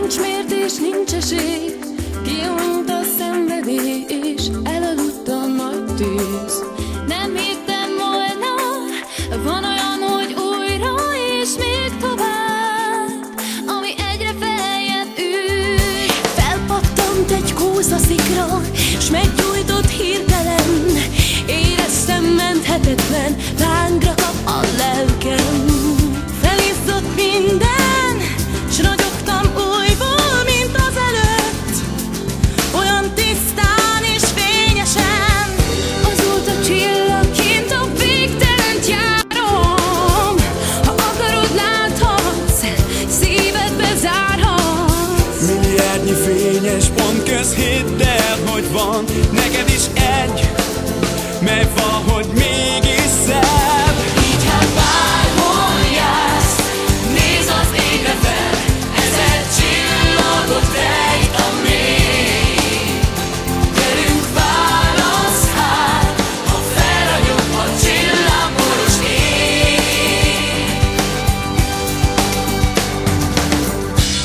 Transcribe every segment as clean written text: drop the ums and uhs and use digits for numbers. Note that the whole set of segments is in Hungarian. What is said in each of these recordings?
nincs mértés, nincs esély, kiunt a szenvedés, elaludt a nagy tűz. Nem hittem volna, van olyan, hogy újra és még tovább, ami egyre feljebb ül. Felpattant egy kózaszikra, s meggyújtott hirtelen, éreztem menthetetlen, lángra kap a lelkem. Felizzott minden, s ragyogtam újból, mint az előtt, olyan tisztán és fényesen. Azóta csillagként a végtelent járom, ha akarod, láthatsz, szívedbe zárhatsz. Milliárdnyi fényes pont köz, hidd el, hogy van neked is egy, mely valahogy mégis szebb. Így hát bárhol jársz, nézd az égre fel, ezer csillagot rejt a mély. Velünk válasz hát, ha felragyog a csillagboros ég.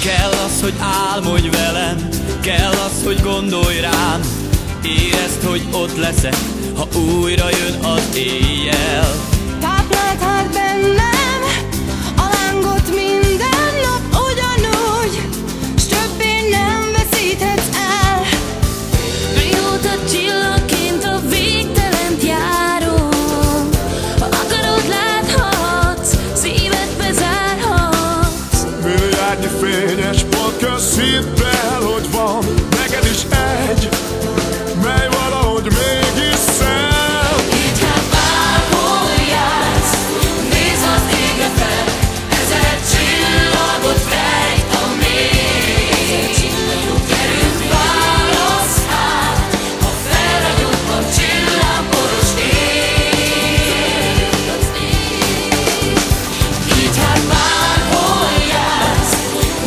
Kell az, hogy álmodj velem, kell az, hogy gondolj rám. Érezd, hogy ott leszek, ha újra jön az éjjel. Tápláld hát bennem a lángot minden nap ugyanúgy, s többé nem veszíthetsz el. Mióta csillagként a végtelent járom, ha akarod, láthatsz, szívedbe zárhatsz. Milliárdnyi fényes pont köz, hidd el, hogy van neked is egy, mely valahogy mégis szebb. Így hát bárhol jársz, nézd az égre fel, ezer csillagot rejt a mély. Gyerünk, válasz hát, ha felragyog a csillagboros ég. Így hát bárhol jársz,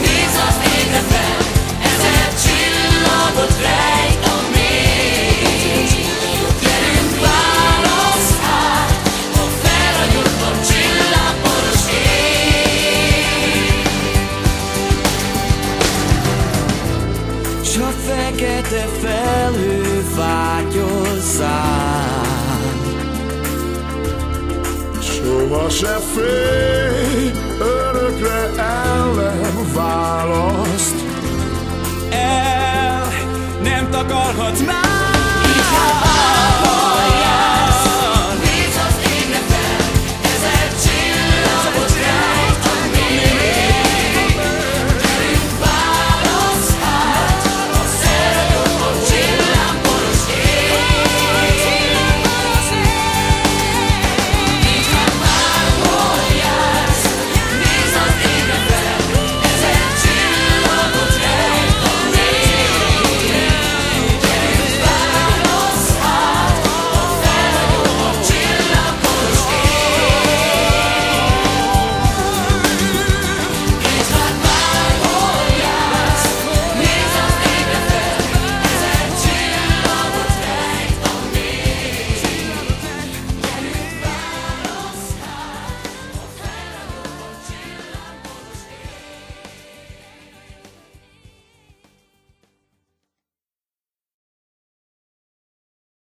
nézd az égre fel, ezer csillagot rejt a mély. Gyerünk, válasz hát, ha felragyog a csillagboros ég. S a fekete felhő fátyol szám, Soha se félj, örökre ellen választ. el nem takarhatsz már. Így hát